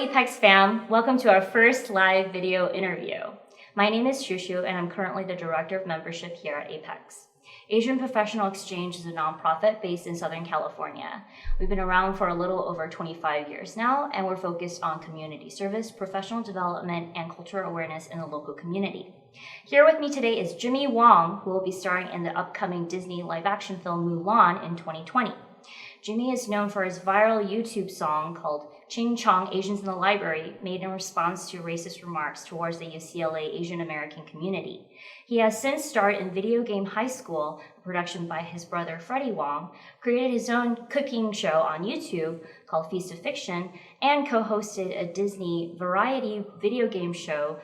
Apex fam? Welcome to our first live video interview. My name is Shushu and I'm currently the Director of Membership here at Apex. Asian Professional Exchange is a nonprofit based in Southern California. We've been around for a little over 25 years now, and we're focused on community service, professional development, and cultural awareness in the local community. Here with me today is Jimmy Wong, who will be starring in the upcoming Disney live-action film Mulan in 2020. Jimmy is known for his viral YouTube song called Ching Chong Asians in the Library, made in response to racist remarks towards the UCLA Asian American community. He has since starred in Video Game High School, a production by his brother Freddie Wong, created his own cooking show on YouTube called Feast of Fiction, and co-hosted a Disney variety video game show,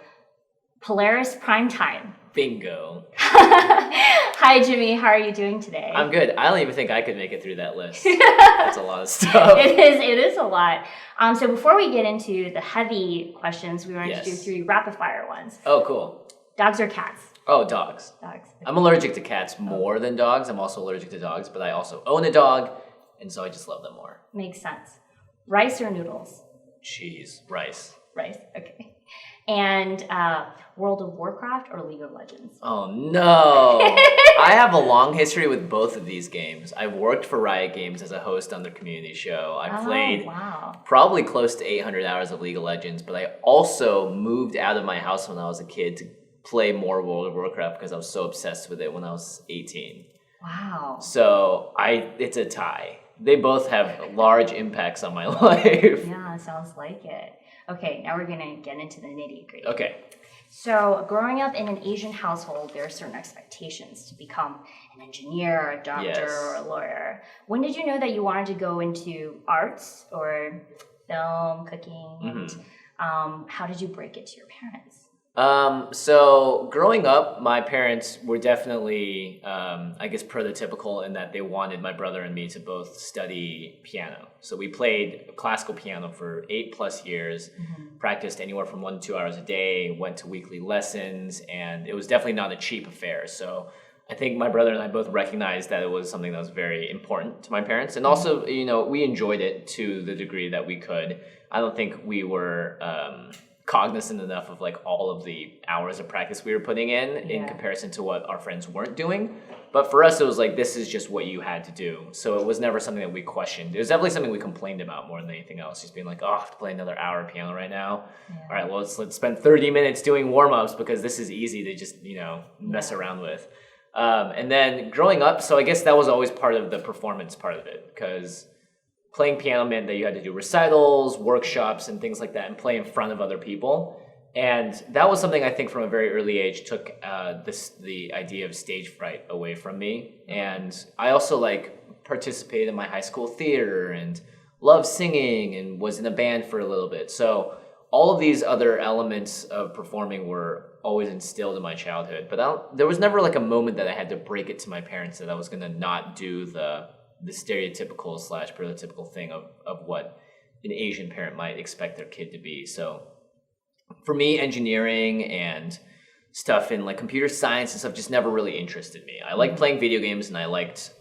Polaris Primetime. Bingo. Hi, Jimmy. How are you doing today? I'm good. I don't even think I could make it through that list. That's a lot of stuff. It is a lot. So before we get into the heavy questions, we wanted to do 3 rapid-fire ones. Oh, cool. Dogs or cats? Oh, dogs. Dogs. I'm allergic to cats more than dogs. I'm also allergic to dogs, but I also own a dog, and so I just love them more. Makes sense. Rice or noodles? Cheese. Rice. Rice, okay. And World of Warcraft or League of Legends? Oh, no. I have a long history with both of these games. I've worked for Riot Games as a host on their community show. I played probably close to 800 hours of League of Legends, but I also moved out of my house when I was a kid to play more World of Warcraft because I was so obsessed with it when I was 18. Wow. So it's a tie. They both have large impacts on my life. Yeah, sounds like it. Okay, now we're gonna get into the nitty-gritty. Okay. So, growing up in an Asian household, there are certain expectations to become an engineer, a doctor, or a lawyer. When did you know that you wanted to go into arts or film, cooking? Mm-hmm. And how did you break it to your parents? So growing up, my parents were definitely, prototypical in that they wanted my brother and me to both study piano. So we played classical piano for 8+ years, practiced anywhere from 1 to 2 hours a day, went to weekly lessons, and it was definitely not a cheap affair. So I think my brother and I both recognized that it was something that was very important to my parents. And also, we enjoyed it to the degree that we could. I don't think we were, cognizant enough of like all of the hours of practice we were putting in comparison to what our friends weren't doing. But for us, it was like, this is just what you had to do. So it was never something that we questioned. It was definitely something we complained about more than anything else. Just being like, oh, I have to play another hour of piano right now. Yeah. All right, well, let's spend 30 minutes doing warm-ups because this is easy to just, mess around with. And then growing up, so I guess that was always part of the performance part of it, because playing piano meant that you had to do recitals, workshops, and things like that, and play in front of other people. And that was something I think from a very early age took the idea of stage fright away from me. And I also participated in my high school theater and loved singing and was in a band for a little bit. So all of these other elements of performing were always instilled in my childhood. But there was never a moment that I had to break it to my parents that I was going to not do the stereotypical / prototypical thing of what an Asian parent might expect their kid to be. So for me, engineering and stuff in computer science and stuff just never really interested me. I liked playing video games, and I liked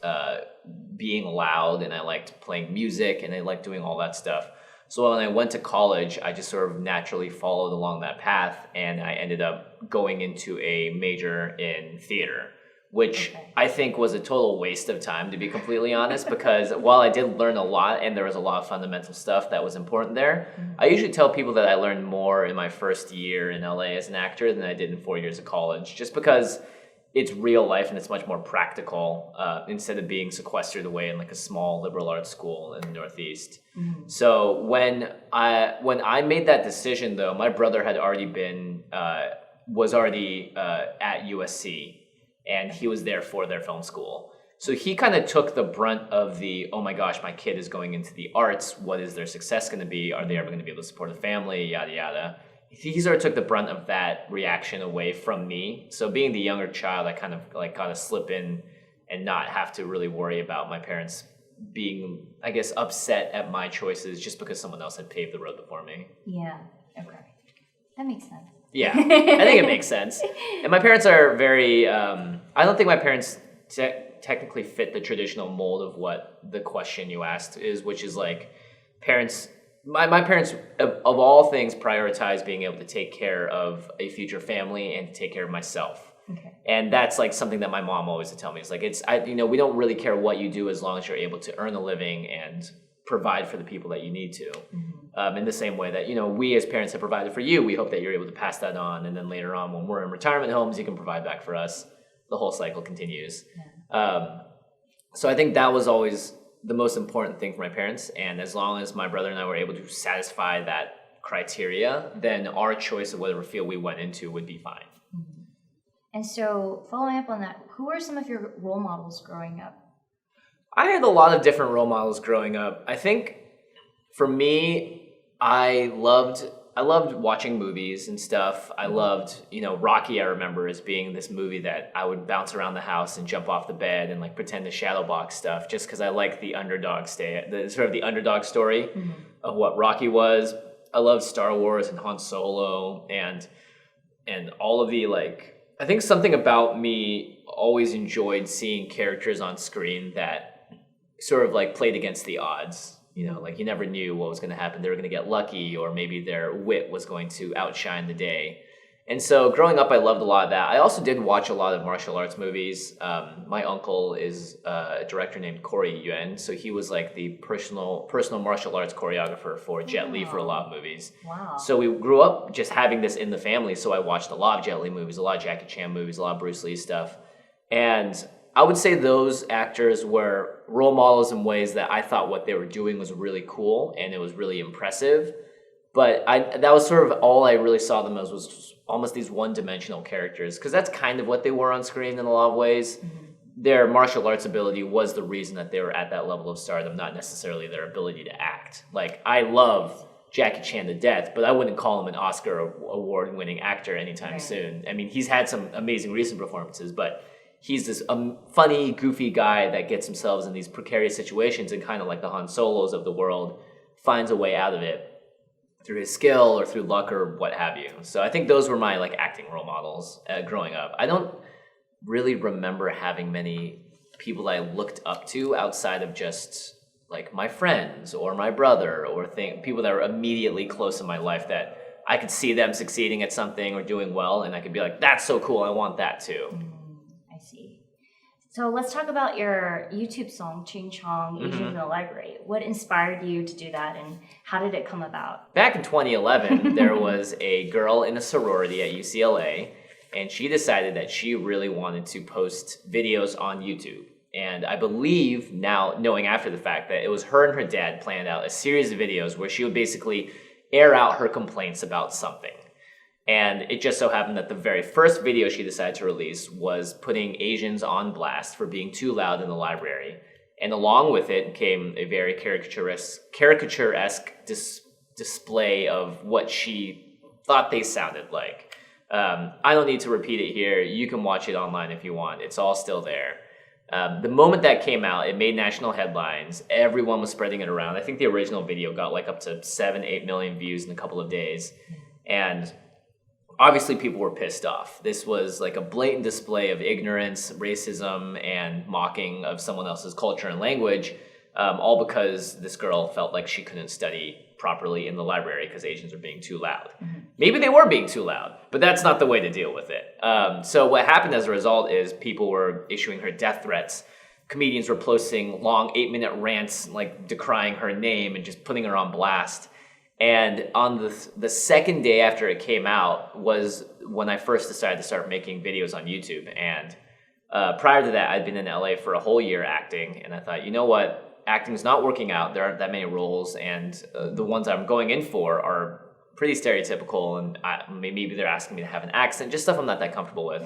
being loud, and I liked playing music, and I liked doing all that stuff. So when I went to college, I just sort of naturally followed along that path, and I ended up going into a major in theater, which I think was a total waste of time, to be completely honest, because while I did learn a lot and there was a lot of fundamental stuff that was important there, I usually tell people that I learned more in my first year in LA as an actor than I did in 4 years of college, just because it's real life and it's much more practical instead of being sequestered away in a small liberal arts school in the Northeast. So when I made that decision, though, my brother had already was already at USC. And he was there for their film school. So he kind of took the brunt of the, oh my gosh, my kid is going into the arts. What is their success going to be? Are they ever going to be able to support a family? Yada, yada. He sort of took the brunt of that reaction away from me. So being the younger child, I kind of slip in and not have to really worry about my parents being, I guess, upset at my choices just because someone else had paved the road before me. Yeah, okay. That makes sense. Yeah, I think it makes sense. And my parents are very, I don't think my parents technically fit the traditional mold of what the question you asked is, which is parents my parents, of all things, prioritize being able to take care of a future family and to take care of myself. Okay. And that's like something that my mom always would tell me. It's like, we don't really care what you do as long as you're able to earn a living and provide for the people that you need to. In the same way that, we as parents have provided for you, we hope that you're able to pass that on. And then later on, when we're in retirement homes, you can provide back for us. The whole cycle continues. So I think that was always the most important thing for my parents. And as long as my brother and I were able to satisfy that criteria, then our choice of whatever field we went into would be fine. And so following up on that, who are some of your role models growing up? I had a lot of different role models growing up. I think for me, I loved watching movies and stuff. I loved, Rocky, I remember, as being this movie that I would bounce around the house and jump off the bed and like pretend to shadow box stuff just because I liked the underdog the underdog story of what Rocky was. I loved Star Wars and Han Solo and all of the I think something about me always enjoyed seeing characters on screen that sort of played against the odds. You never knew what was going to happen. They were going to get lucky, or maybe their wit was going to outshine the day. And so growing up, I loved a lot of that. I also did watch a lot of martial arts movies. My uncle is a director named Corey Yuen. So he was like the personal martial arts choreographer for Jet Li for a lot of movies. Wow. So we grew up just having this in the family. So I watched a lot of Jet Li movies, a lot of Jackie Chan movies, a lot of Bruce Lee stuff. And I would say those actors were role models in ways that I thought what they were doing was really cool and it was really impressive. But that was sort of all I really saw them as, was almost these one-dimensional characters, because that's kind of what they were on screen in a lot of ways. Their martial arts ability was the reason that they were at that level of stardom, not necessarily their ability to act. I love Jackie Chan to death, but I wouldn't call him an Oscar award-winning actor anytime soon. I mean, he's had some amazing recent performances, but he's this funny, goofy guy that gets himself in these precarious situations and kind of like the Han Solos of the world finds a way out of it through his skill or through luck or what have you. So I think those were my acting role models growing up. I don't really remember having many people that I looked up to outside of just my friends or my brother or people that were immediately close in my life that I could see them succeeding at something or doing well, and I could be like, that's so cool, I want that too. I see. So let's talk about your YouTube song, Ching Chong, Asians in the Library. What inspired you to do that, and how did it come about? Back in 2011, there was a girl in a sorority at UCLA, and she decided that she really wanted to post videos on YouTube. And I believe now, knowing after the fact, that it was her and her dad planned out a series of videos where she would basically air out her complaints about something. And it just so happened that the very first video she decided to release was putting Asians on blast for being too loud in the library. And along with it came a very caricature-esque display of what she thought they sounded like. I don't need to repeat it here. You can watch it online if you want. It's all still there. The moment that came out, it made national headlines. Everyone was spreading it around. I think the original video got up to 7-8 million views in a couple of days. And obviously people were pissed off. This was a blatant display of ignorance, racism, and mocking of someone else's culture and language, all because this girl felt like she couldn't study properly in the library because Asians are being too loud. Maybe they were being too loud, but that's not the way to deal with it. So what happened as a result is people were issuing her death threats. Comedians were posting long 8-minute rants decrying her name and just putting her on blast. And on the second day after it came out was when I first decided to start making videos on YouTube. And prior to that, I'd been in LA for a whole year acting. And I thought, you know what? Acting's not working out. There aren't that many roles. And the ones I'm going in for are pretty stereotypical. And maybe they're asking me to have an accent, just stuff I'm not that comfortable with.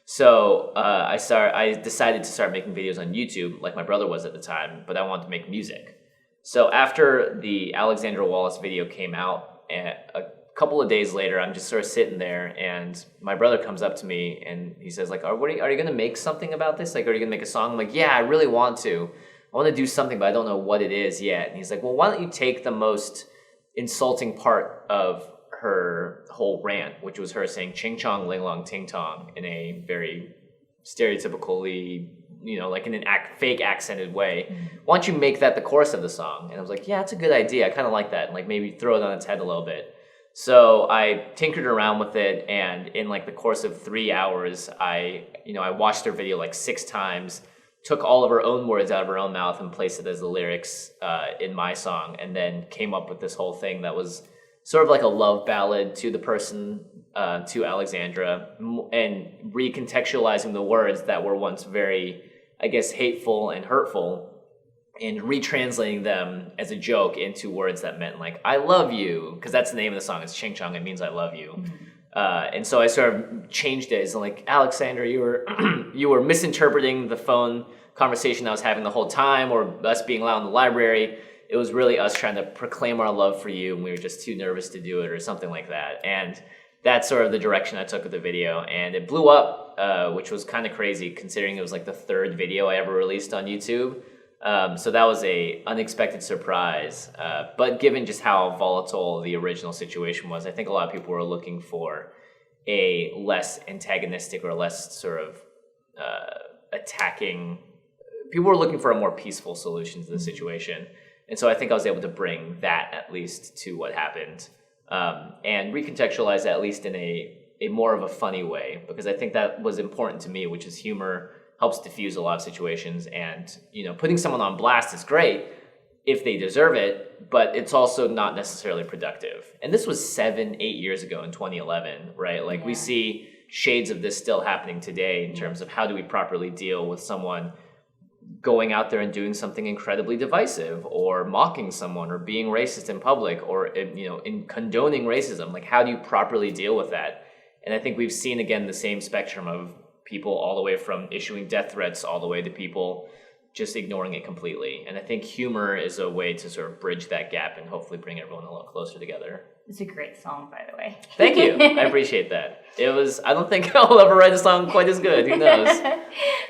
So I decided to start making videos on YouTube like my brother was at the time, but I wanted to make music. So after the Alexandra Wallace video came out, a couple of days later, I'm just sort of sitting there, and my brother comes up to me and he says, are you going to make something about this? Are you going to make a song? I'm like, yeah, I really want to. I want to do something, but I don't know what it is yet. And he's like, well, why don't you take the most insulting part of her whole rant, which was her saying ching chong ling long ting tong in a very stereotypically like in an fake accented way. Why don't you make that the chorus of the song? And I was like, yeah, that's a good idea. I kind of like that. And like maybe throw it on its head a little bit. So I tinkered around with it, and in like the course of 3 hours, I watched her video like 6 times, took all of her own words out of her own mouth and placed it as the lyrics in my song, and then came up with this whole thing that was sort of like a love ballad to the person, to Alexandra, and recontextualizing the words that were once very, I guess, hateful and hurtful, and retranslating them as a joke into words that meant like "I love you," because that's the name of the song. It's Ching Chong. It means I love you. And so I sort of changed it as like, Alexandra, you were you were misinterpreting the phone conversation I was having the whole time, or us being loud in the library. It was really us trying to proclaim our love for you, and we were just too nervous to do it, or something like that. And that's sort of the direction I took with the video, and it blew up, which was kind of crazy considering it was like the 3rd video I ever released on YouTube. So that was a unexpected surprise. But given just how volatile the original situation was, I think a lot of people were looking for a less antagonistic or less sort of attacking. People were looking for a more peaceful solution to the situation. And so I think I was able to bring that at least to what happened, and recontextualize that at least in a more of a funny way, because I think that was important to me, which is humor helps diffuse a lot of situations, and putting someone on blast is great if they deserve it, but it's also not necessarily productive. And this was 7-8 years ago in 2011, right? Like we see shades of this still happening today in terms of how do we properly deal with someone going out there and doing something incredibly divisive, or mocking someone, or being racist in public, or in condoning racism. Like, how do you properly deal with that? And I think we've seen again the same spectrum of people, all the way from issuing death threats all the way to people just ignoring it completely. And I think humor is a way to sort of bridge that gap and hopefully bring everyone a little closer together. It's a great song, by the way. Thank you. I appreciate that. I don't think I'll ever write a song quite as good. Who knows?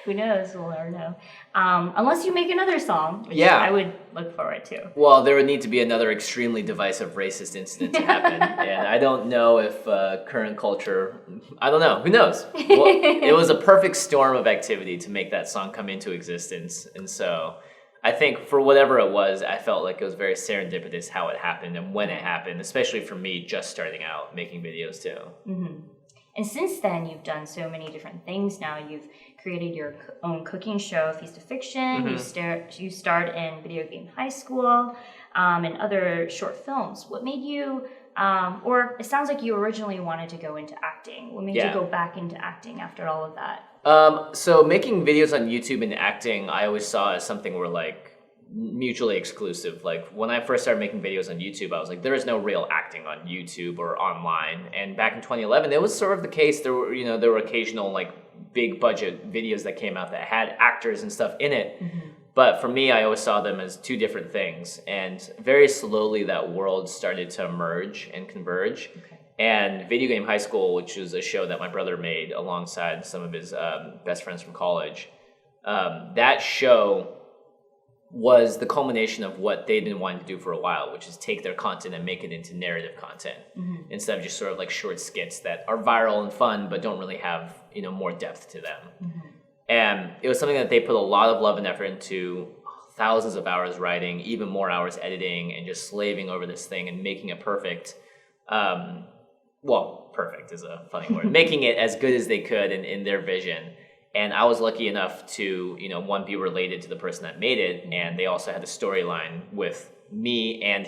Who knows? We'll never know. Unless you make another song, which I would look forward to. Well, there would need to be another extremely divisive racist incident to happen. And I don't know if current culture, I don't know. Who knows? Well, it was a perfect storm of activity to make that song come into existence. And so I think for whatever it was, I felt like it was very serendipitous how it happened and when it happened, especially for me just starting out making videos too. Mm-hmm. And since then, you've done so many different things now. You've created your own cooking show, Feast of Fiction. You starred in Video Game High School, and other short films. What made you, or it sounds like you originally wanted to go into acting. What made you go back into acting after all of that? So making videos on YouTube and acting, I always saw as something where like mutually exclusive. Like when I first started making videos on YouTube, I was like, there is no real acting on YouTube or online. And back in 2011, it was sort of the case. There were occasional like big budget videos that came out that had actors and stuff in it. But for me, I always saw them as two different things. And very slowly that world started to merge and converge. And Video Game High School, which was a show that my brother made alongside some of his best friends from college, that show was the culmination of what they'd been wanting to do for a while, which is take their content and make it into narrative content instead of just sort of like short skits that are viral and fun but don't really have more depth to them. And it was something that they put a lot of love and effort into, thousands of hours writing, even more hours editing, and just slaving over this thing and making it perfect. Well, perfect is a funny word. Making it as good as they could in their vision. And I was lucky enough to, one, be related to the person that made it, and they also had a storyline with me and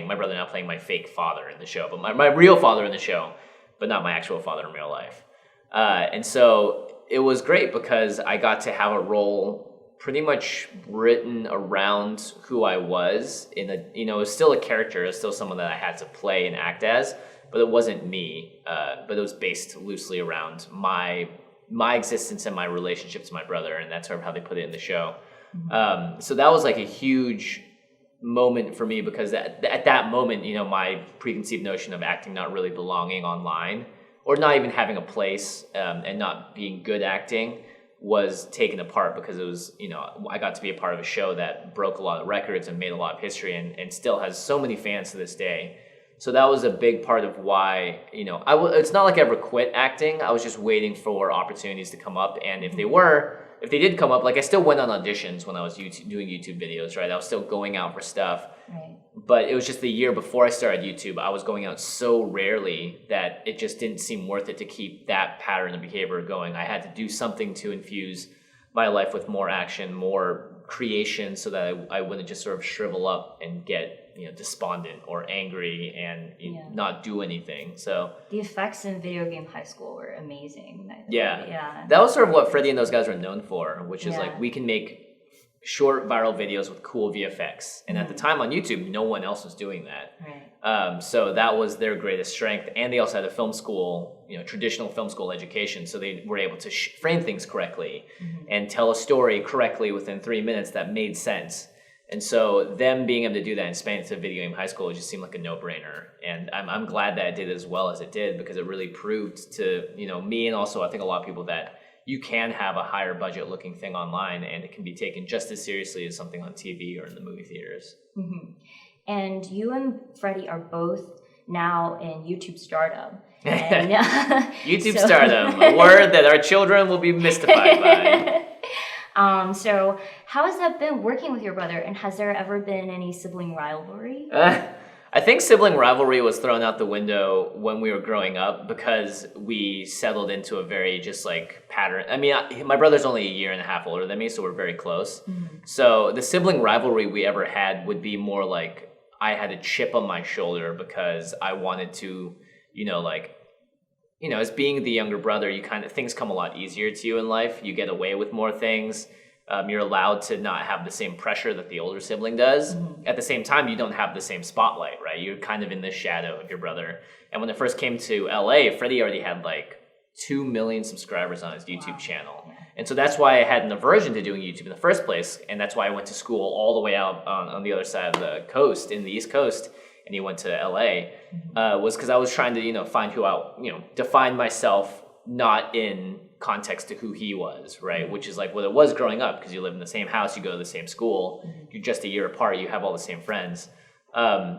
my brother now playing my fake father in the show, but my real father in the show, but not my actual father in real life. And so it was great because I got to have a role pretty much written around who I was it was still a character, it was still someone that I had to play and act as, but it wasn't me, but it was based loosely around my existence and my relationship to my brother, and that's sort of how they put it in the show. So that was like a huge moment for me because at that moment, my preconceived notion of acting not really belonging online or not even having a place and not being good acting was taken apart because it was, I got to be a part of a show that broke a lot of records and made a lot of history and still has so many fans to this day. So that was a big part of why, it's not like I ever quit acting. I was just waiting for opportunities to come up. And if they were, if they did come up, like I still went on auditions when I was doing YouTube videos, right? I was still going out for stuff. Right. But it was just the year before I started YouTube, I was going out so rarely that it just didn't seem worth it to keep that pattern of behavior going. I had to do something to infuse my life with more action, more creation, so that I wouldn't just sort of shrivel up and get despondent or angry and not do anything. So the effects in Video Game High School were amazing. Yeah. That was sort of what Freddie and those guys were known for, which is like we can make short viral videos with cool VFX. And at the time on YouTube, no one else was doing that. Right. So that was their greatest strength. And they also had a film school, traditional film school education. So they were able to frame things correctly and tell a story correctly within 3 minutes that made sense. And so them being able to do that and expand it to Video Game High School just seemed like a no-brainer. And I'm glad that it did as well as it did, because it really proved to me, and also I think a lot of people, that you can have a higher budget looking thing online and it can be taken just as seriously as something on TV or in the movie theaters. Mm-hmm. And you and Freddie are both now in YouTube stardom. And, YouTube stardom, a word that our children will be mystified by. So how has that been working with your brother, and has there ever been any sibling rivalry? I think sibling rivalry was thrown out the window when we were growing up, because we settled into a very just like pattern. I mean, my brother's only a year and a half older than me, so we're very close. Mm-hmm. So the sibling rivalry we ever had would be more like I had a chip on my shoulder because I wanted to, as being the younger brother, things come a lot easier to you in life. You get away with more things. You're allowed to not have the same pressure that the older sibling does. Mm-hmm. At the same time, you don't have the same spotlight, right? You're kind of in the shadow of your brother. And when it first came to LA, Freddie already had like 2 million subscribers on his YouTube channel. Yeah. And so that's why I had an aversion to doing YouTube in the first place. And that's why I went to school all the way out on the other side of the coast, in the East Coast, and he went to LA, was because I was trying to, find who define myself, not in context to who he was, right? Which is like what it was growing up, because you live in the same house, you go to the same school, you're just a year apart, you have all the same friends.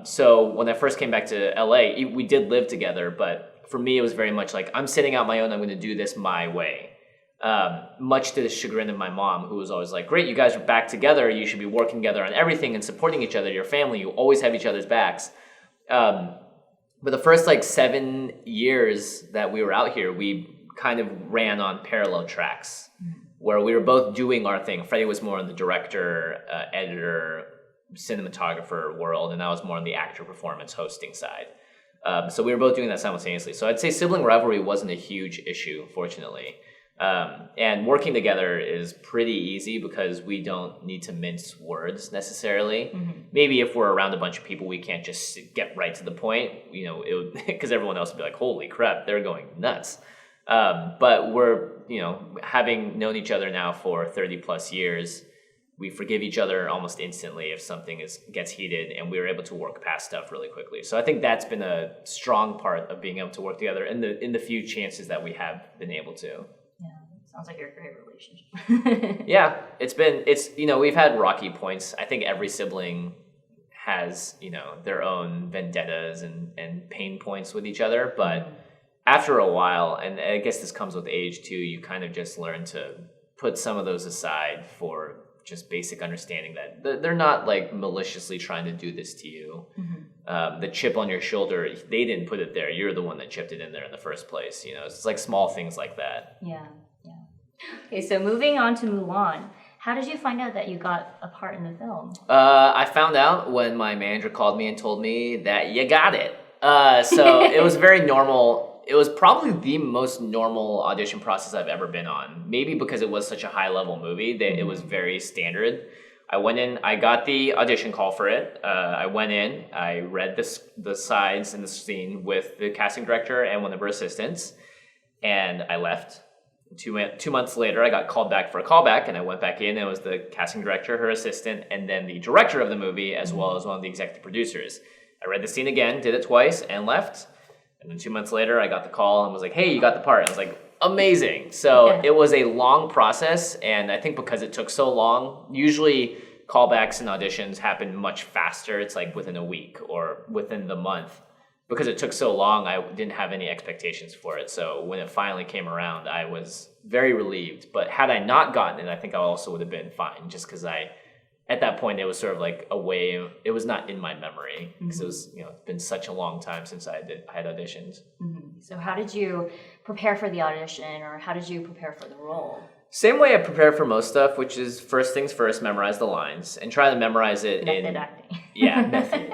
So when I first came back to LA, we did live together, but for me it was very much like, I'm sitting out my own, I'm going to do this my way. Much to the chagrin of my mom, who was always like, great, you guys are back together, you should be working together on everything and supporting each other, your family, you always have each other's backs. But the first 7 years that we were out here, we kind of ran on parallel tracks where we were both doing our thing. Freddie was more in the director, editor, cinematographer world, and I was more on the actor, performance, hosting side. So we were both doing that simultaneously. So I'd say sibling rivalry wasn't a huge issue, fortunately. And working together is pretty easy because we don't need to mince words necessarily. Mm-hmm. Maybe if we're around a bunch of people, we can't just get right to the point, because everyone else would be like, holy crap, they're going nuts. But we're, having known each other now for 30 plus years, we forgive each other almost instantly if something gets heated, and we were able to work past stuff really quickly. So I think that's been a strong part of being able to work together in the few chances that we have been able to. Yeah, sounds like you're a great relationship. Yeah, we've had rocky points. I think every sibling has, their own vendettas and pain points with each other, but after a while, and I guess this comes with age too, you kind of just learn to put some of those aside for just basic understanding that they're not maliciously trying to do this to you. Mm-hmm. The chip on your shoulder, they didn't put it there. You're the one that chipped it in there in the first place. It's small things like that. Yeah. Okay, so moving on to Mulan. How did you find out that you got a part in the film? I found out when my manager called me and told me that you got it. So it was very normal. It was probably the most normal audition process I've ever been on. Maybe because it was such a high-level movie that it was very standard. I went in, I got the audition call for it. I went in, I read the sides in the scene with the casting director and one of her assistants, and I left. 2 months later, I got called back for a callback, and I went back in, and it was the casting director, her assistant, and then the director of the movie, as well as one of the executive producers. I read the scene again, did it twice, and left. And then 2 months later, I got the call and was like, hey, you got the part. And I was like, amazing. So It was a long process. And I think because it took so long, usually callbacks and auditions happen much faster. It's within a week or within the month. Because it took so long, I didn't have any expectations for it. So when it finally came around, I was very relieved. But had I not gotten it, I think I also would have been fine, just because at that point, it was sort of like a wave. It was not in my memory because it was, it's been such a long time since I had auditioned. So how did you prepare for the audition, or how did you prepare for the role? Same way I prepare for most stuff, which is first things first, memorize the lines and try to memorize it Method acting. Yeah, method.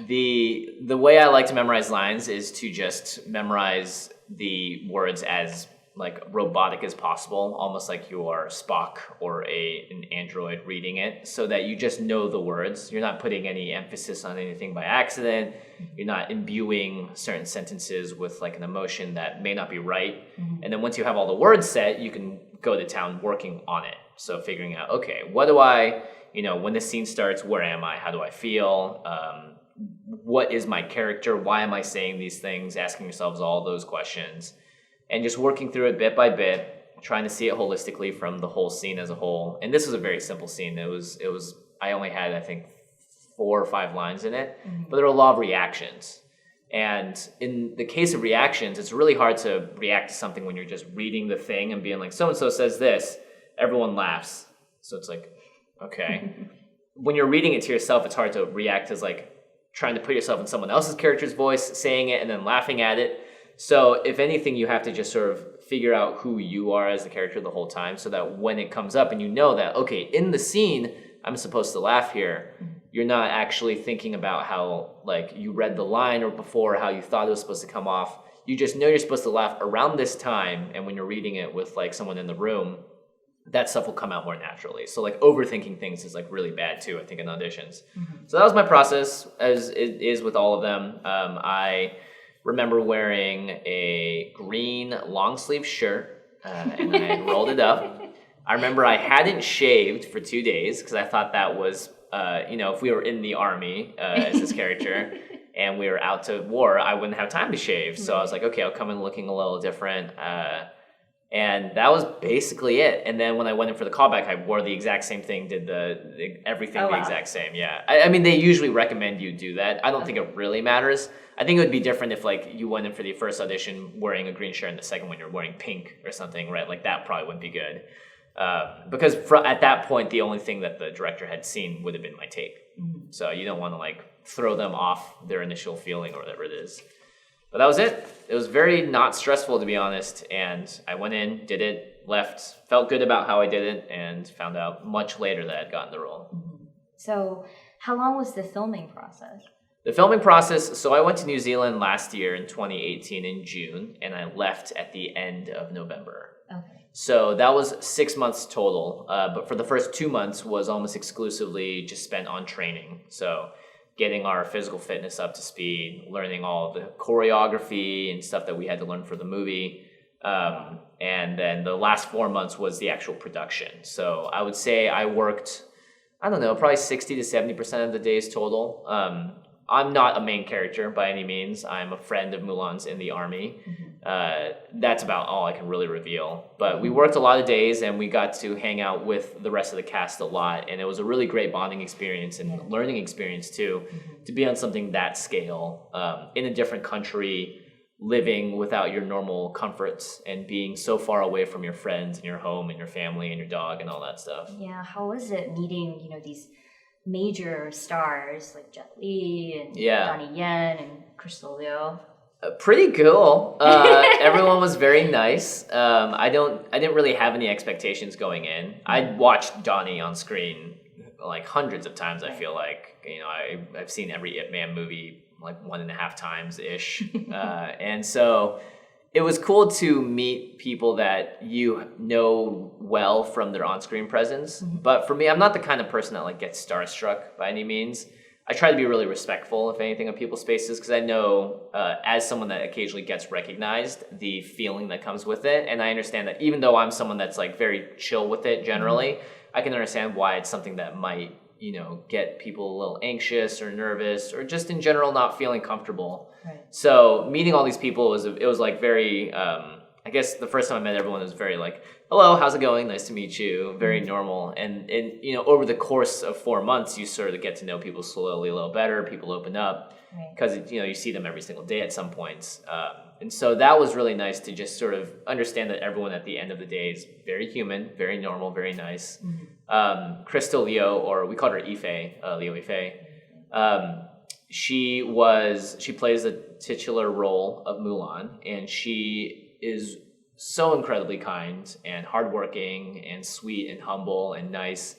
The way I like to memorize lines is to just memorize the words as like robotic as possible, almost like you are Spock or an android reading it, so that you just know the words. You're not putting any emphasis on anything by accident. You're not imbuing certain sentences with like an emotion that may not be right. And then once you have all the words set, you can go to town working on it. So figuring out, okay, what do I, when this scene starts, where am I? How do I feel? What is my character? Why am I saying these things? Asking yourselves all those questions. And just working through it bit by bit, trying to see it holistically from the whole scene as a whole. And this was a very simple scene. It was. I only had, I think, 4 or 5 lines in it, but there were a lot of reactions. And in the case of reactions, it's really hard to react to something when you're just reading the thing and being like, so-and-so says this, everyone laughs. So it's like, okay. When you're reading it to yourself, it's hard to react as like trying to put yourself in someone else's character's voice, saying it, and then laughing at it. So if anything, you have to just sort of figure out who you are as the character the whole time, so that when it comes up and you know that, okay, in the scene, I'm supposed to laugh here, you're not actually thinking about how like you read the line or before, how you thought it was supposed to come off. You just know you're supposed to laugh around this time, and when you're reading it with like someone in the room, that stuff will come out more naturally. So like overthinking things is like really bad too, I think, in auditions. So that was my process, as it is with all of them. I remember wearing a green long sleeve shirt and I rolled it up. I remember I hadn't shaved for 2 days because I thought that was, if we were in the army as this character and we were out to war, I wouldn't have time to shave. So I was like, okay, I'll come in looking a little different. And that was basically it. And then when I went in for the callback, I wore the exact same thing, did everything the exact same. Yeah. I mean, they usually recommend you do that. I don't think it really matters. I think it would be different if like you went in for the first audition wearing a green shirt and the second one you're wearing pink or something, right? Like that probably wouldn't be good. Because at that point, the only thing that the director had seen would have been my take. So you don't want to like throw them off their initial feeling or whatever it is. But that was it. It was very not stressful, to be honest. And I went in, did it, left, felt good about how I did it, and found out much later that I'd gotten the role. So how long was the filming process? The filming process, so I went to New Zealand last year in 2018 in June, and I left at the end of November. Okay. So that was 6 months total, but for the first 2 months was almost exclusively just spent on training. So getting our physical fitness up to speed, learning all the choreography and stuff that we had to learn for the movie. And then the last 4 months was the actual production. So I would say I worked, probably 60 to 70% of the days total. I'm not a main character by any means. I'm a friend of Mulan's in the army. That's about all I can really reveal. But we worked a lot of days, and we got to hang out with the rest of the cast a lot. And it was a really great bonding experience and learning experience too, to be on something that scale, in a different country, living without your normal comforts and being so far away from your friends and your home and your family and your dog and all that stuff. Yeah, how was it meeting, these major stars like Jet Li and Donnie Yen and Crystal Liu? Pretty cool. Everyone was very nice. I didn't really have any expectations going in. I'd watched Donnie on screen like hundreds of times. I feel like I've seen every Ip Man movie like 1.5 times ish, and so it was cool to meet people that you know well from their on-screen presence. But for me, I'm not the kind of person that like gets starstruck by any means. I try to be really respectful, if anything, of people's spaces, because I know as someone that occasionally gets recognized, the feeling that comes with it. And I understand that even though I'm someone that's like very chill with it generally, I can understand why it's something that might, get people a little anxious or nervous or just in general not feeling comfortable. Right. So meeting all these people, it was like very, I guess the first time I met everyone, it was very like, hello, how's it going? Nice to meet you. Very normal. And over the course of 4 months, you sort of get to know people slowly a little better. People open up because, you see them every single day at some points. And so that was really nice to just sort of understand that everyone at the end of the day is very human, very normal, very nice. Crystal Leo, or we called her Ife, Leo Ife. She plays the titular role of Mulan, and she is so incredibly kind and hardworking and sweet and humble and nice.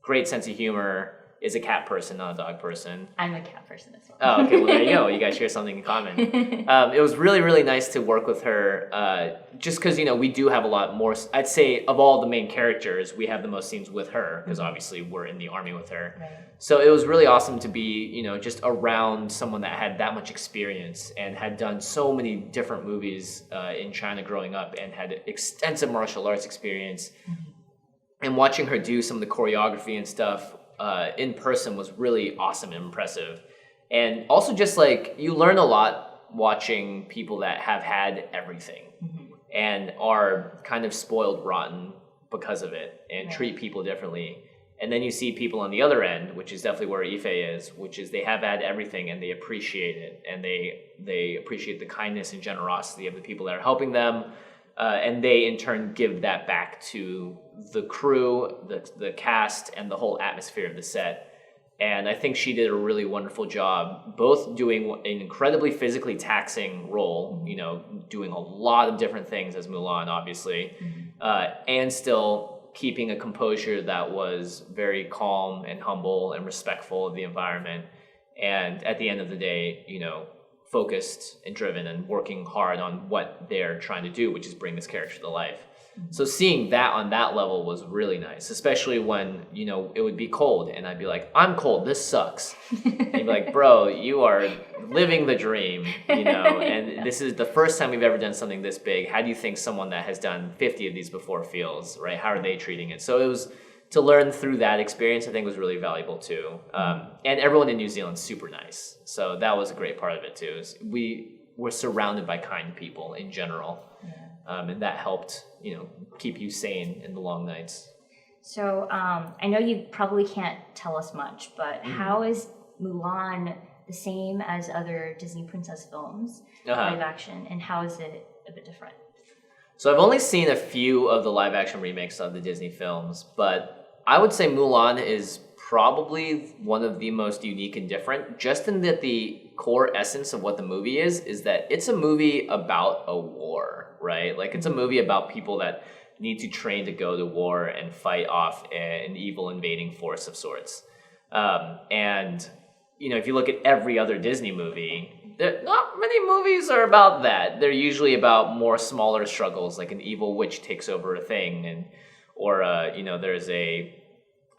Great sense of humor. Is a cat person, not a dog person. I'm a cat person as well. Oh, okay. Well, there you go. You guys share something in common. It was really, really nice to work with her, just because, we do have a lot more. I'd say of all the main characters, we have the most scenes with her, because obviously we're in the army with her. Right. So it was really awesome to be, just around someone that had that much experience and had done so many different movies in China growing up and had extensive martial arts experience. And watching her do some of the choreography and stuff in person was really awesome and impressive. And also just like you learn a lot watching people that have had everything and are kind of spoiled rotten because of it and treat people differently. And then you see people on the other end, which is definitely where Ife is, which is they have had everything and they appreciate it, and they appreciate the kindness and generosity of the people that are helping them. And they, in turn, give that back to the crew, the cast, and the whole atmosphere of the set. And I think she did a really wonderful job, both doing an incredibly physically taxing role, doing a lot of different things as Mulan, obviously, and still keeping a composure that was very calm and humble and respectful of the environment. And at the end of the day, focused and driven and working hard on what they're trying to do, which is bring this character to life. So seeing that on that level was really nice, especially when, it would be cold and I'd be like, I'm cold, this sucks. And you'd be like, bro, you are living the dream, and this is the first time we've ever done something this big. How do you think someone that has done 50 of these before feels, right? How are they treating it? So it was, to learn through that experience, I think was really valuable too. And everyone in New Zealand's super nice. So that was a great part of it too. We were surrounded by kind people in general. And that helped, keep you sane in the long nights. So I know you probably can't tell us much, but how is Mulan the same as other Disney princess films, live action, and how is it a bit different? So I've only seen a few of the live action remakes of the Disney films, but I would say Mulan is probably one of the most unique and different, just in that the core essence of what the movie is that it's a movie about a war, right? Like it's a movie about people that need to train to go to war and fight off an evil invading force of sorts. And, if you look at every other Disney movie, not many movies are about that. They're usually about more smaller struggles, like an evil witch takes over a thing, or there's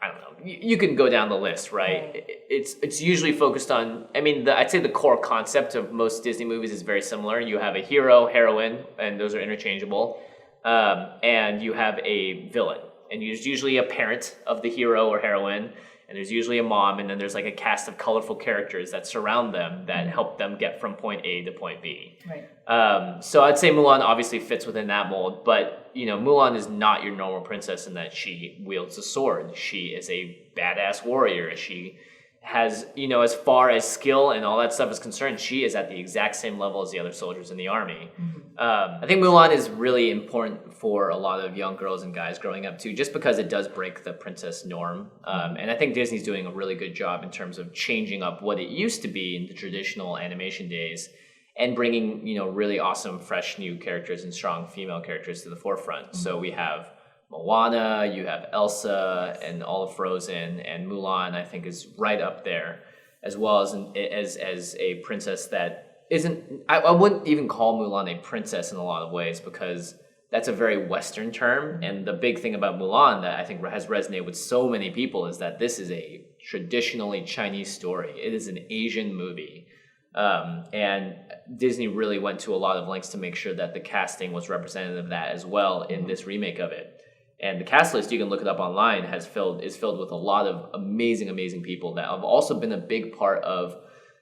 I don't know. You can go down the list, right? It's usually focused on. I'd say the core concept of most Disney movies is very similar. You have a hero, heroine, and those are interchangeable, and you have a villain, and there's usually a parent of the hero or heroine. And there's usually a mom, and then there's like a cast of colorful characters that surround them that help them get from point A to point B. Right. So I'd say Mulan obviously fits within that mold, but Mulan is not your normal princess in that she wields a sword. She is a badass warrior. She has, as far as skill and all that stuff is concerned, she is at the exact same level as the other soldiers in the army. I think Mulan is really important for a lot of young girls and guys growing up too, just because it does break the princess norm. And I think Disney's doing a really good job in terms of changing up what it used to be in the traditional animation days and bringing, really awesome, fresh new characters and strong female characters to the forefront. So we have Moana, you have Elsa, and all of Frozen, and Mulan, I think, is right up there, as well as a princess that isn't. I wouldn't even call Mulan a princess in a lot of ways because that's a very Western term, and the big thing about Mulan that I think has resonated with so many people is that this is a traditionally Chinese story. It is an Asian movie. And Disney really went to a lot of lengths to make sure that the casting was representative of that as well in this remake of it. And the cast list, you can look it up online, is filled with a lot of amazing people that have also been a big part of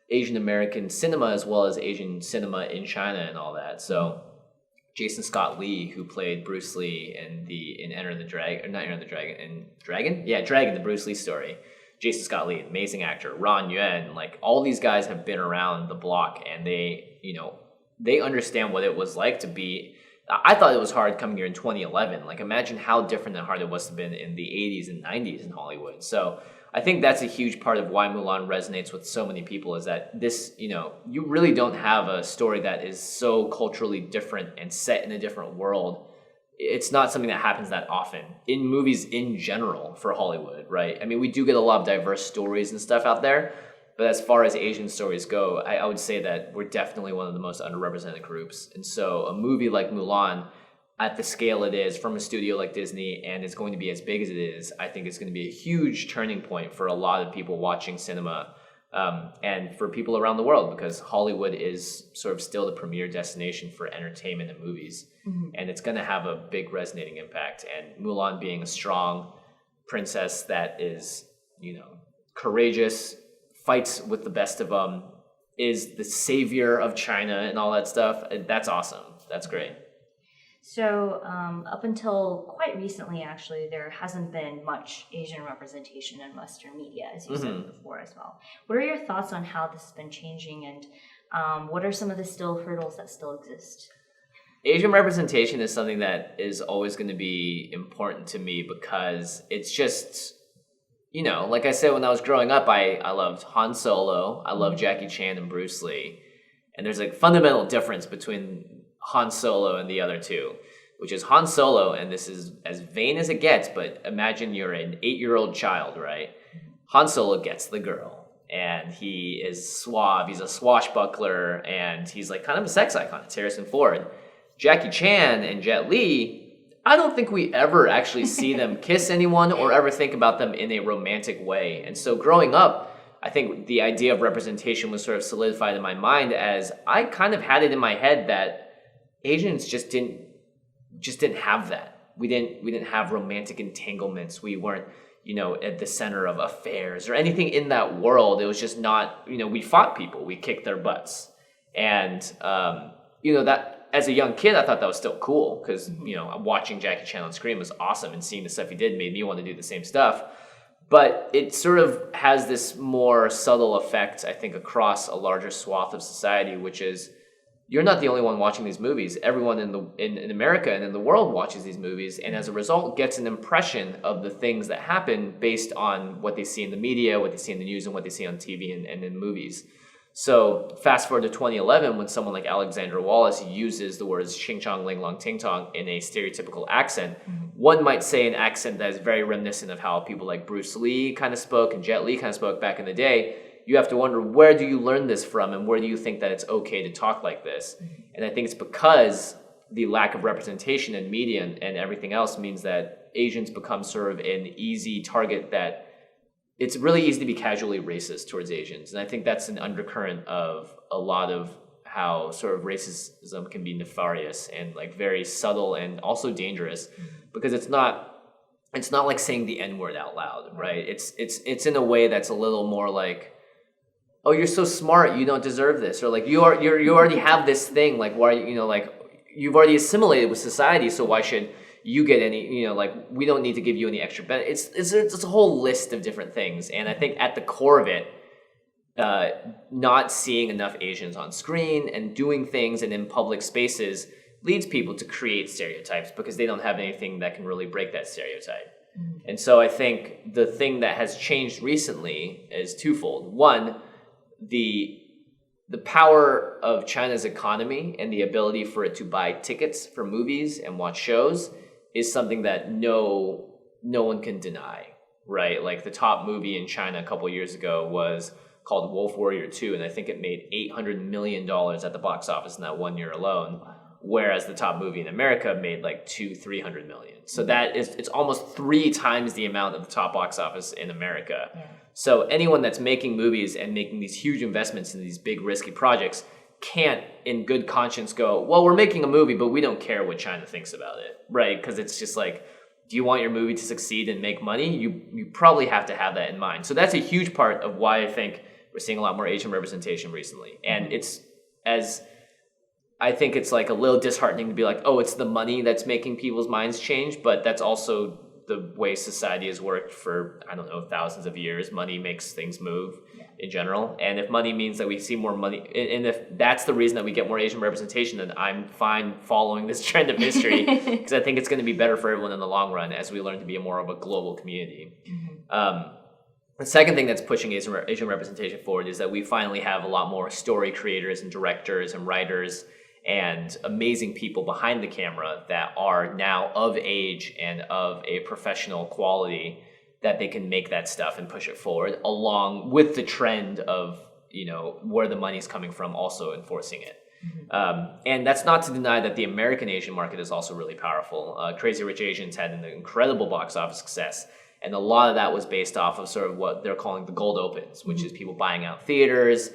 Asian American cinema as well as Asian cinema in China and all that. So Jason Scott Lee, who played Bruce Lee in Dragon, the Bruce Lee story. Jason Scott Lee, amazing actor. Ron Yuan, like all these guys have been around the block, and they, they understand what it was like to be. I thought it was hard coming here in 2011. Like, imagine how different and hard it must have been in the 80s and 90s in Hollywood. So I think that's a huge part of why Mulan resonates with so many people, is that this, you really don't have a story that is so culturally different and set in a different world. It's not something that happens that often in movies in general for Hollywood, right? I mean, we do get a lot of diverse stories and stuff out there, but as far as Asian stories go, I would say that we're definitely one of the most underrepresented groups. And so a movie like Mulan, at the scale it is from a studio like Disney, and it's going to be as big as it is, I think it's going to be a huge turning point for a lot of people watching cinema, and for people around the world, because Hollywood is sort of still the premier destination for entertainment and movies. Mm-hmm. And it's going to have a big resonating impact. And Mulan being a strong princess that is, courageous, fights with the best of them, is the savior of China and all that stuff. That's awesome. That's great. So up until quite recently, actually, there hasn't been much Asian representation in Western media, as you said before as well. What are your thoughts on how this has been changing, and what are some of the hurdles that still exist? Asian representation is something that is always going to be important to me, because it's just, like I said, when I was growing up, I loved Han Solo, I loved Jackie Chan and Bruce Lee, and there's a fundamental difference between Han Solo and the other two, which is Han Solo, and this is as vain as it gets, but imagine you're an 8-year-old child, right? Han Solo gets the girl, and he is suave, he's a swashbuckler, and he's like kind of a sex icon. It's Harrison Ford. Jackie Chan and Jet Li, I don't think we ever actually see them kiss anyone or ever think about them in a romantic way. And so growing up, I think the idea of representation was sort of solidified in my mind, as I kind of had it in my head that Asians just didn't have that. We didn't have romantic entanglements. We weren't, at the center of affairs or anything in that world. It was just not, we fought people, we kicked their butts. And, that as a young kid, I thought that was still cool, because, watching Jackie Chan on screen was awesome, and seeing the stuff he did made me want to do the same stuff. But it sort of has this more subtle effect, I think, across a larger swath of society, which is, you're not the only one watching these movies. Everyone in America and in the world watches these movies, and as a result gets an impression of the things that happen based on what they see in the media, what they see in the news, and what they see on TV and in movies. So fast forward to 2011, when someone like Alexandra Wallace uses the words "Xing Chong Ling Long Ting Tong" in a stereotypical accent, one might say an accent that is very reminiscent of how people like Bruce Lee kind of spoke and Jet Li kind of spoke back in the day. You have to wonder, where do you learn this from, and where do you think that it's okay to talk like this? And I think it's because the lack of representation in media and everything else means that Asians become sort of an easy target, that it's really easy to be casually racist towards Asians. And I think that's an undercurrent of a lot of how sort of racism can be nefarious and like very subtle and also dangerous, because it's not like saying the N-word out loud, right? It's in a way that's a little more like, oh, you're so smart, you don't deserve this, or like you already have this thing, like why, like you've already assimilated with society, so why should you get any, like we don't need to give you any extra benefit. It's a whole list of different things, and I think at the core of it, not seeing enough Asians on screen and doing things and in public spaces leads people to create stereotypes, because they don't have anything that can really break that stereotype. And so I think the thing that has changed recently is twofold. One, the power of China's economy and the ability for it to buy tickets for movies and watch shows is something that no one can deny, right? Like the top movie in China a couple years ago was called Wolf Warrior 2, and I think it made $800 million at the box office in that 1 year alone, whereas the top movie in America made like $200-300 million. So it's almost 3 times the amount of the top box office in America. Yeah. So anyone that's making movies and making these huge investments in these big risky projects can't in good conscience go, well, we're making a movie, but we don't care what China thinks about it, right? Because it's just like, do you want your movie to succeed and make money? You probably have to have that in mind. So that's a huge part of why I think we're seeing a lot more Asian representation recently. And I think it's like a little disheartening to be like, oh, it's the money that's making people's minds change, but that's also the way society has worked for, I don't know, thousands of years. Money makes things move in general. And if money means that we see more money, and if that's the reason that we get more Asian representation, then I'm fine following this trend of history because I think it's going to be better for everyone in the long run as we learn to be more of a global community. The second thing that's pushing Asian representation forward is that we finally have a lot more story creators and directors and writers and amazing people behind the camera that are now of age and of a professional quality that they can make that stuff and push it forward along with the trend of, where the money's coming from, also enforcing it. And that's not to deny that the American Asian market is also really powerful. Crazy Rich Asians had an incredible box office success. And a lot of that was based off of sort of what they're calling the gold opens, which is people buying out theaters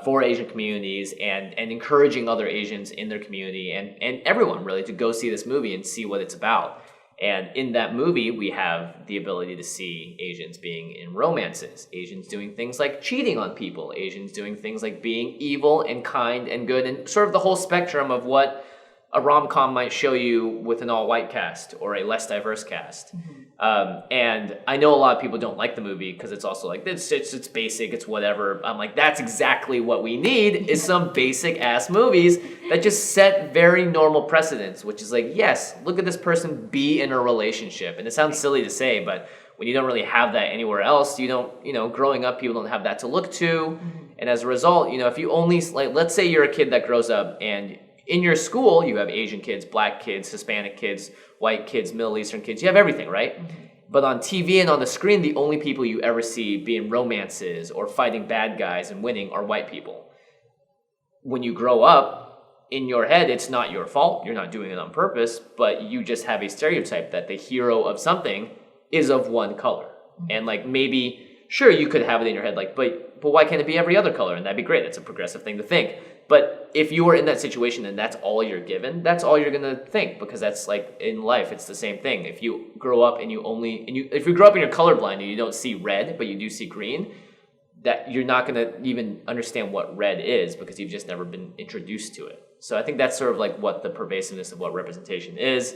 for Asian communities and encouraging other Asians in their community and everyone really to go see this movie and see what it's about. And in that movie, we have the ability to see Asians being in romances, Asians doing things like cheating on people, Asians doing things like being evil and kind and good, and sort of the whole spectrum of what a rom-com might show you with an all-white cast or a less diverse cast. And I know a lot of people don't like the movie because it's also like, it's basic, it's whatever. I'm like, that's exactly what we need is some basic-ass movies that just set very normal precedents, which is like, yes, look at this person be in a relationship. And it sounds silly to say, but when you don't really have that anywhere else, you don't, growing up, people don't have that to look to. And as a result, if you only, like, let's say you're a kid that grows up and in your school, you have Asian kids, black kids, Hispanic kids, white kids, Middle Eastern kids. You have everything, right? But on TV and on the screen, the only people you ever see being romances or fighting bad guys and winning are white people. When you grow up, in your head, it's not your fault. You're not doing it on purpose, but you just have a stereotype that the hero of something is of one color. And like maybe, sure, you could have it in your head, like, but why can't it be every other color? And that'd be great. That's a progressive thing to think. But if you are in that situation and that's all you're given, that's all you're gonna think, because that's like in life, it's the same thing. If you grow up and if you grow up and you're colorblind and you don't see red, but you do see green, that you're not gonna even understand what red is because you've just never been introduced to it. So I think that's sort of like what the pervasiveness of what representation is.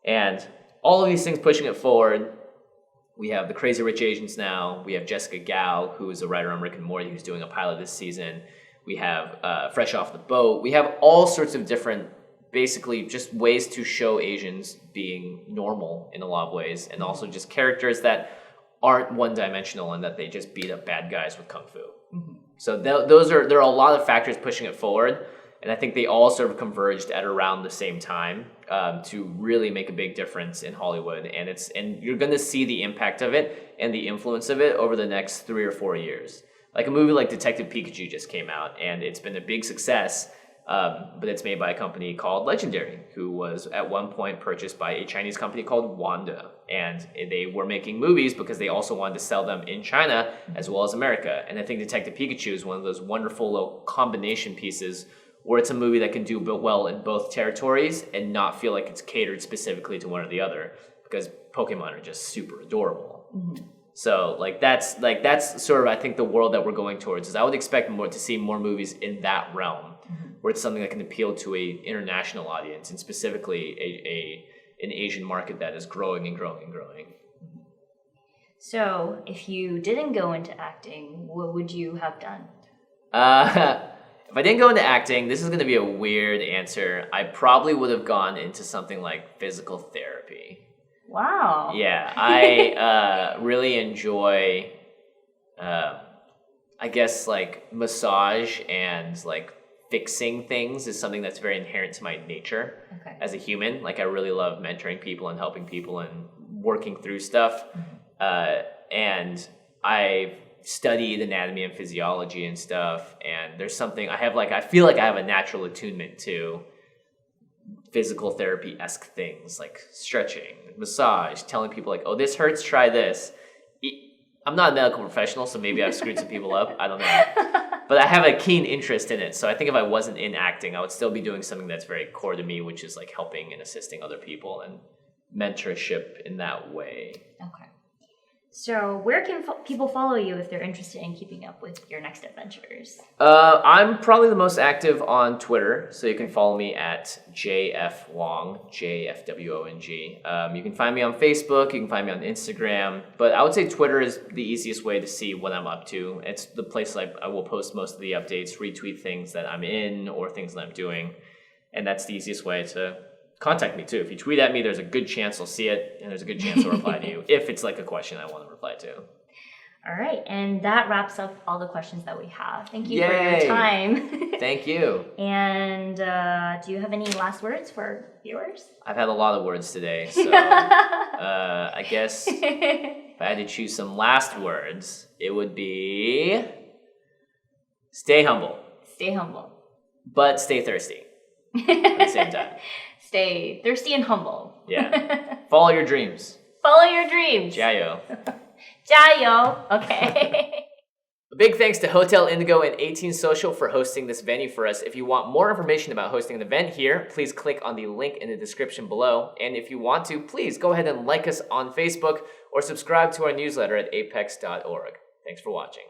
And all of these things pushing it forward. We have the Crazy Rich Asians now. We have Jessica Gao, who is a writer on Rick and Morty, who's doing a pilot this season. We have Fresh Off the Boat. We have all sorts of different, basically just ways to show Asians being normal in a lot of ways, and also just characters that aren't one-dimensional and that they just beat up bad guys with kung fu. So there are a lot of factors pushing it forward, and I think they all sort of converged at around the same time to really make a big difference in Hollywood. And you're going to see the impact of it and the influence of it over the next 3 or 4 years. Like a movie like Detective Pikachu just came out, and it's been a big success, but it's made by a company called Legendary, who was at one point purchased by a Chinese company called Wanda. And they were making movies because they also wanted to sell them in China as well as America. And I think Detective Pikachu is one of those wonderful little combination pieces where it's a movie that can do well in both territories and not feel like it's catered specifically to one or the other, because Pokemon are just super adorable. So that's sort of, I think, the world that we're going towards. Is I would expect to see more movies in that realm, where it's something that can appeal to a international audience, and specifically an Asian market that is growing and growing and growing. So, if you didn't go into acting, what would you have done? If I didn't go into acting, this is going to be a weird answer. I probably would have gone into something like physical therapy. Wow. Yeah, I really enjoy, I guess, like massage and like fixing things is something that's very inherent to my nature as a human. Like I really love mentoring people and helping people and working through stuff. And I've studied anatomy and physiology and stuff. And there's something I feel like I have a natural attunement to physical therapy-esque things like stretching, massage, telling people like, oh, this hurts, try this. I'm not a medical professional, so maybe I've screwed some people up. I don't know. But I have a keen interest in it. So I think if I wasn't in acting, I would still be doing something that's very core to me, which is like helping and assisting other people and mentorship in that way. Okay. So where can people follow you if they're interested in keeping up with your next adventures? I'm probably the most active on Twitter, so you can follow me at JFWong, JFWONG. You can find me on Facebook, you can find me on Instagram, but I would say Twitter is the easiest way to see what I'm up to. It's the place I will post most of the updates, retweet things that I'm in or things that I'm doing, and that's the easiest way to contact me too. If you tweet at me, there's a good chance I'll see it, and there's a good chance I'll reply to you if it's like a question I want to reply to. All right, and that wraps up all the questions that we have. Thank you for Yay. your time. Thank you. And do you have any last words for viewers? I've had a lot of words today, so I guess if I had to choose some last words, it would be stay humble. Stay humble. But stay thirsty at the same time. Stay thirsty and humble. Yeah. Follow your dreams. Follow your dreams. 加油. 加油. Okay. A big thanks to Hotel Indigo and 18 Social for hosting this venue for us. If you want more information about hosting an event here, please click on the link in the description below. And if you want to, please go ahead and like us on Facebook or subscribe to our newsletter at apex.org. Thanks for watching.